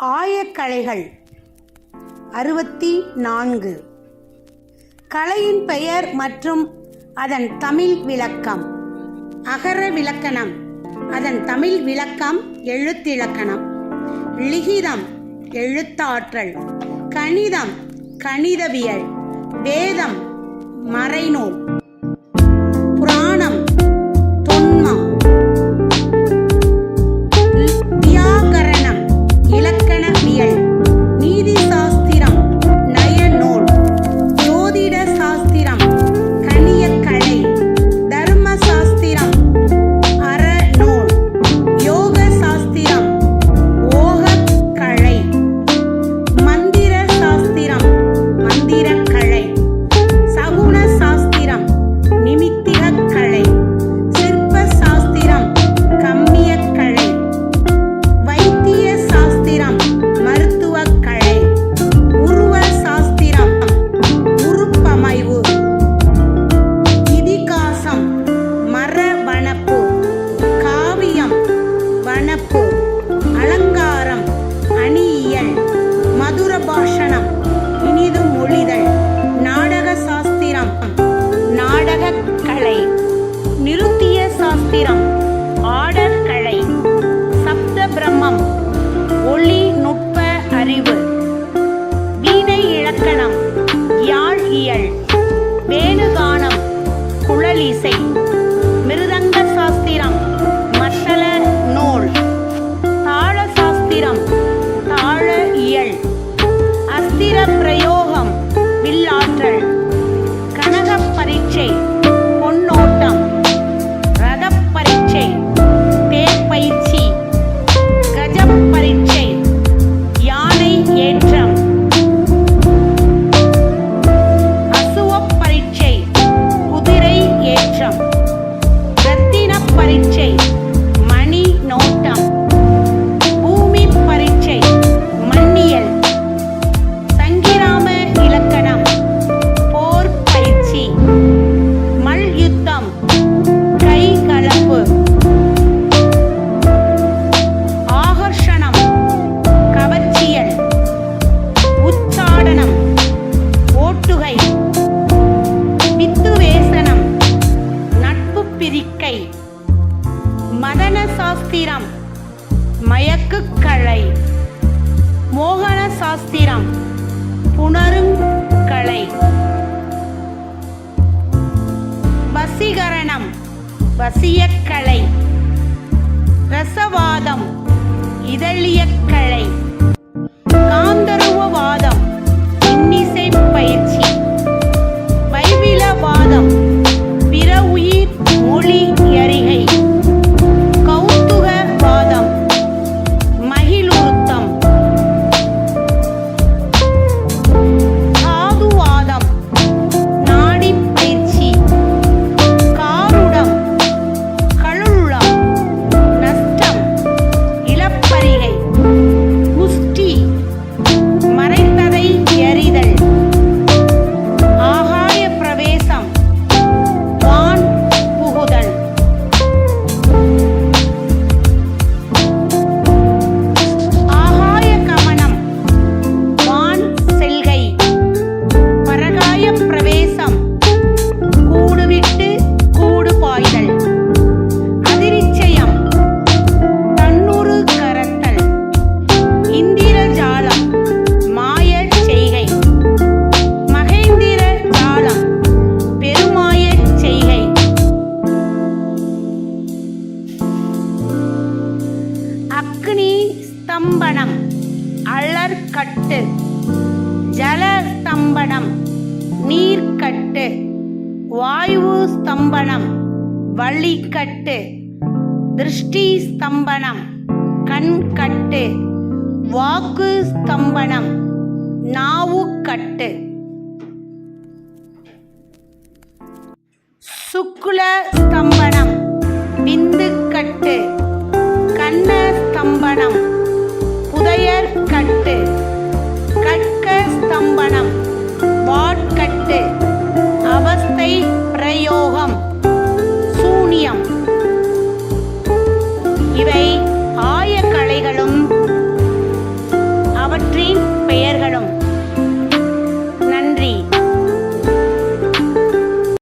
ஆயக்கலைகள் 64. கலையின் பெயர் மற்றும் அதன் தமிழ் விளக்கம். அகர விலக்கணம். அதன் தமிழ் விளக்கம் எழுத்திலக்கணம். லிகிதம் எழுத்தாற்றல். கணிதம் கணிதவியல். வேதம் மறைநூல். புராணம் தொன்மம். வியாகரணம் இலக்கணவியல். நீதி சாஸ்திரம் நயநூல். ஜோதிட சாஸ்திரம் கணியக்கலை. தர்ம சாஸ்திரம் அறநூல். யோக சாஸ்திரம் ஓகக்கலை. மந்திர சாஸ்திரம் மந்திரக்கலை. சகுன சாஸ்திரம் நிமித்திகக்கலை. சிற்ப சாஸ்திரம் கம்மியக்கலை. வைத்திய சாஸ்திரம் மருத்துவக்கலை. உருவ சாஸ்திரம் உருப்பமைவு. இதிகாசம் மரவனப்பு. காவியம் வனப்பு. அலங்காரம் அணியியல். மதுர பாஷணம் இனிது மொழிதல். நாடக சாஸ்திரம் நாடகக்கலை. நிருத்திய சாஸ்திரம் ஆடற்கலை. சப்த பிரம்மம் ஒளி நுட்ப அறிவு. வீணை இலக்கணம் யாழ் இயல். வேணுகானம் குழலிசை. மிருதங்க சாஸ்திரம் மத்தள நூல். தாள சாஸ்திரம் தாள இயல். அஸ்திர பிரயோகம் வில்லாற்றல். கனகப் பரீட்சை பொன்னோட்டம். ரதப் பரீட்சை தேர் பயிற்சி. கஜப் பரீட்சை யானை ஏற்றம். அசுவப் பரீட்சை குதிரை ஏற்றம். ரத்தின பரீட்சை மணி நோட்டம். பூமி பரீட்சை மண்ணியல். சங்கிராம இலக்கணம் போர் பயிற்சி. மல்யுத்தம் கை கலப்பு. ஆகர்ஷணம் கவர்ச்சியல். உச்சாடனம் ஓட்டுகை. வித்துவேசனம் நட்பு பிரிக்கை. மதன சாஸ்திரம் மயக்குக்கலை. மோகன சாஸ்திரம் புணருங்கலை. வசீகரணம் வசியக்கலை. ரசவாதம் இதழியக்கலை. காந்தருவவாதம் இன்னிசை பயிற்சி. பைபிலவாதம் பிற உயிர் மொழி அறிகை. கௌதுகவாதம் மகிழுருத்தம். சாதுவாதம் நாடி பயிற்சி. காருடம் கழுளம் நஷ்டம் இளப்பரிகை. முஷ்டி மறைத்ததை எறிதல். ஆகாய பிரவேசம் வான் புகுதல். ஆகாய கமனம் வான் செல்கை. பரகாய பிரவேசம் கூடு விட்டு கூடு பாய்தல். அதிரிச்சயம் தன்னுரு கரத்தல். இந்திரஜாலம் மாய செய்கை. மகேந்திர ஜாலம் பெருமாய செய்கை. அக்னி ஸ்தம்பனம் அலர்கட்டு. ஜல ஸ்தம்பனம் நீர்க்கட்டு. வாயு ஸ்தம்பனம் வழிக்கட்டு. திருஷ்டி ஸ்தம்பனம் கண்கட்டு. வாக்கு ஸ்தம்பனம் நாவுக்கட்டு. சுக்குல ஸ்தம்பனம் விந்துக்கட்டு. கண்ண ஸ்தம்பனம் புதையற்கட்டு. கட்க ஸ்தம்பனம் வாட்கட்டு. அவஸ்தை பிரயோகம் சூனியம். இவை ஆயக்கலைகளும் தேவர்களின் பெயர்களும்